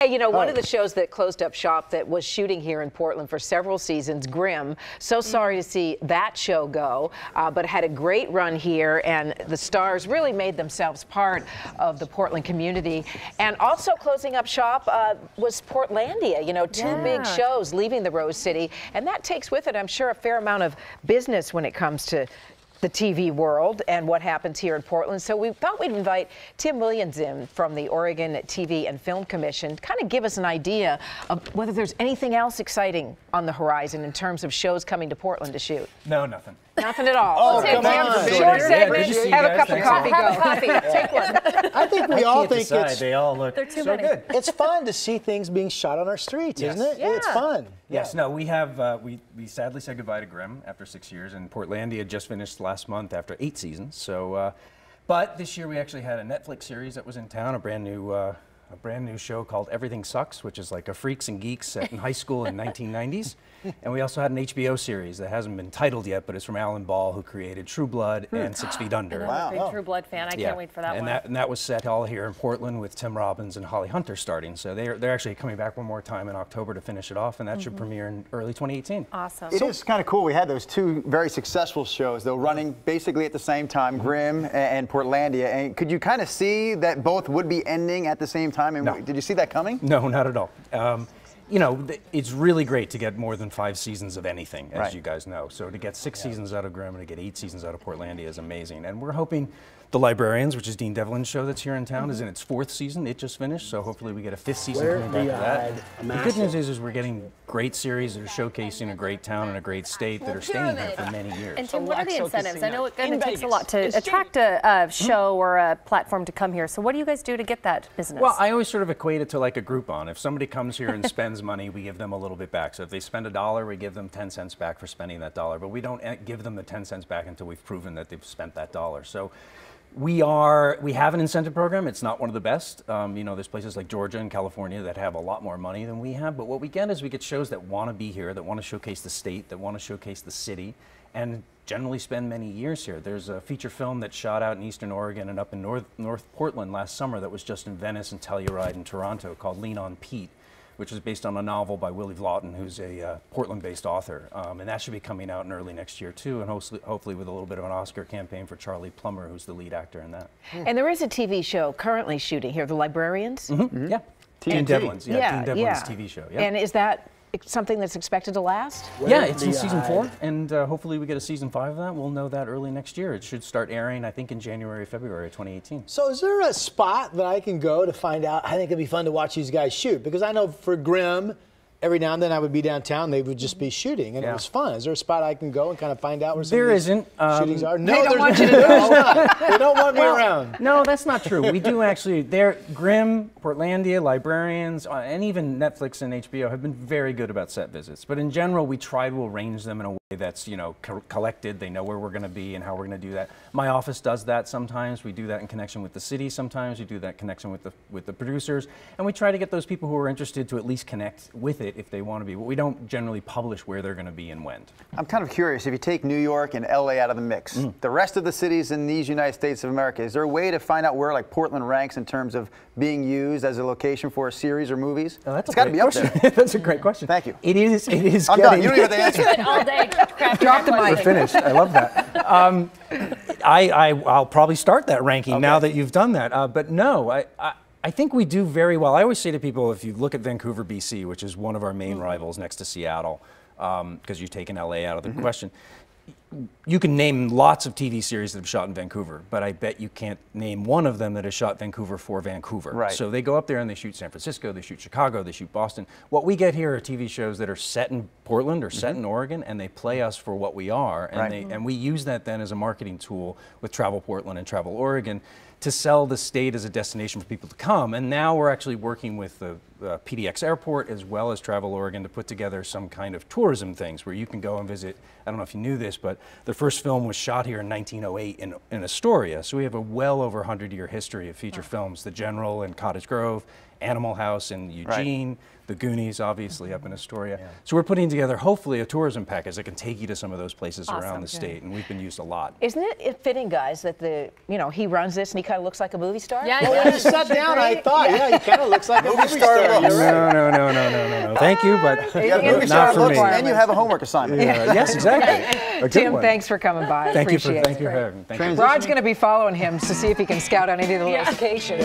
Hey, you know, one of the shows that closed up shop that was shooting here in Portland for several seasons, Grimm. So sorry to see that show go, but had a great run here, and the stars really made themselves part of the Portland community. And also closing up shop was Portlandia, you know, two big shows leaving the Rose City, and that takes with it, I'm sure, a fair amount of business when it comes to the TV world and what happens here in Portland. So we thought we'd invite Tim Williams in from the Oregon TV and Film Commission to kind of give us an idea of whether there's anything else exciting on the horizon in terms of shows coming to Portland to shoot. No, nothing. Nothing at all. Oh, come on. Short segment. Have a cup of coffee. Have a coffee. Take one. I think we all think they all look so good. It's fun to see things being shot on our streets, isn't it? Yeah. It's fun. Yes, no, we have, we sadly said goodbye to Grimm after 6 years, and Portlandia just finished last month after 8 seasons. So, but this year we actually had a Netflix series that was in town, a brand new show called Everything Sucks, which is like a freaks and geeks set in high school in 1990s. And we also had an HBO series that hasn't been titled yet, but it's from Alan Ball, who created True Blood and 6 Feet Under. I'm a big True Blood fan. I can't wait for that one. And that was set all here in Portland with Tim Robbins and Holly Hunter starting. So they're actually coming back one more time in October to finish it off, and that should premiere in early 2018. Awesome. It is kind of cool. We had those two very successful shows, though, running basically at the same time, Grimm and Portlandia. And could you kind of see that both would be ending at the same time? And No. Did you see that coming? No, not at all. You know, it's really great to get more than 5 seasons of anything, as you guys know. So to get 6 seasons out of Grimm and to get 8 seasons out of Portlandia is amazing. And we're hoping The Librarians, which is Dean Devlin's show that's here in town, is in its 4th season. It just finished, so hopefully we get a 5th season coming back to that. The good news is we're getting great series that are showcasing a great town and a great state that are staying here for many years. And Tim, what are the incentives? I know it kind of takes a lot to attract a show or a platform to come here. So what do you guys do to get that business? Well, I always sort of equate it to like a Groupon. If somebody comes here and spends money, we give them a little bit back. So if they spend $1, we give them 10 cents back for spending that $1. But we don't give them the 10 cents back until we've proven that they've spent that $1. So we have an incentive program. It's not one of the best. You know, there's places like Georgia and California that have a lot more money than we have. But what we get is we get shows that want to be here, that want to showcase the state, that want to showcase the city, and generally spend many years here. There's a feature film that shot out in Eastern Oregon and up in North Portland last summer that was just in Venice and Telluride and Toronto called Lean on Pete, which is based on a novel by Willie Vlaughton, who's a Portland-based author. And that should be coming out in early next year, too, and hopefully with a little bit of an Oscar campaign for Charlie Plummer, who's the lead actor in that. And there is a TV show currently shooting here, The Librarians. Yeah. Dean Devlin's, Dean Devlin's TV show. Yeah. And is that something that's expected to last? Yeah, it's in season 4, and hopefully we get a season 5 of that. We'll know that early next year. It should start airing, I think, in January, February of 2018. So is there a spot that I can go to find out? I think it'd be fun to watch these guys shoot, because I know for Grimm, every now and then I would be downtown, they would just be shooting, and it was fun. Is there a spot I can go and kind of find out where some of these shootings are? No, they don't want you to know. They don't want me around. No, that's not true. We do actually, Grimm, Portlandia, Librarians, and even Netflix and HBO have been very good about set visits. But in general, we try to arrange them in a way that's, you know, collected. They know where we're going to be and how we're going to do that. My office does that sometimes. We do that in connection with the city sometimes. We do that in connection with the producers. And we try to get those people who are interested to at least connect with it if they want to be. But we don't generally publish where they're going to be and when. I'm kind of curious, if you take New York and LA out of the mix, the rest of the cities in these United States of America, is there a way to find out where like Portland ranks in terms of being used as a location for a series or movies? Oh, it's got to be up there. That's a great question. Thank you. It is I'm done. You don't even have to answer. all day. Drop the mic. We're finished. I love that. I'll probably start that ranking now that you've done that. But no, I think we do very well. I always say to people, if you look at Vancouver, BC, which is one of our main rivals next to Seattle, because you've taken LA out of the question, you can name lots of TV series that have shot in Vancouver, but I bet you can't name one of them that has shot Vancouver for Vancouver. Right. So they go up there and they shoot San Francisco, they shoot Chicago, they shoot Boston. What we get here are TV shows that are set in Portland or set in Oregon, and they play us for what we are, and and we use that then as a marketing tool with Travel Portland and Travel Oregon to sell the state as a destination for people to come. And now we're actually working with the PDX Airport as well as Travel Oregon to put together some kind of tourism things where you can go and visit. I don't know if you knew this, but the first film was shot here in 1908 in Astoria. So we have a well over 100-year history of feature films. The General in Cottage Grove, Animal House in Eugene, The Goonies, obviously, up in Astoria. So we're putting together, hopefully, a tourism package that can take you to some of those places around the state, and we've been used a lot. Isn't it fitting, guys, that he runs this and he kind of looks like a movie star? Yeah, When you sat down, I thought, he kind of looks like a movie star. No. Thank you, but not for me. me. And you have a homework assignment. Yes, exactly. Tim, thanks for coming by. Thank you Appreciate for having me. Rod's going to be following him to see if he can scout on any of the locations.